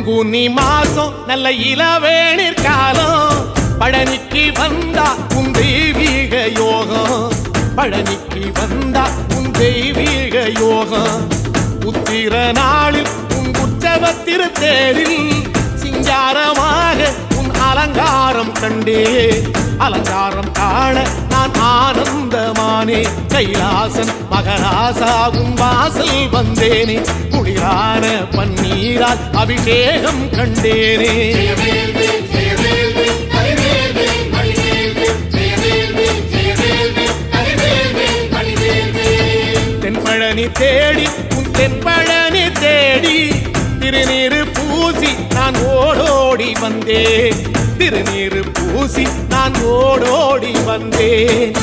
பங்குனி மாசம் நல்ல இளவேணிற் காலம் பழனிக்கு வந்தா உன் தெய்வீக யோகம் பழனிக்கு வந்தா உன் தெய்வீக யோகம் உத்திர நாளில் உன் உற்சவ தேரில் சிங்காரமாக உன் அலங்காரம் கண்டே அலங்காரம் காண நான் ஆனந்தமானே கைலாசன் மகராசாவும் வாசல் வந்தேனே குளிரான பன்னீரால் அபிஷேகம் கண்டேனே தென்பழனி தேடி உன் தென்பழனி தேடி திருநீரு பூசி நான் ஓடோடி வந்தேன் திருநீரு பூசி நான் ஓடோடி வந்தேன்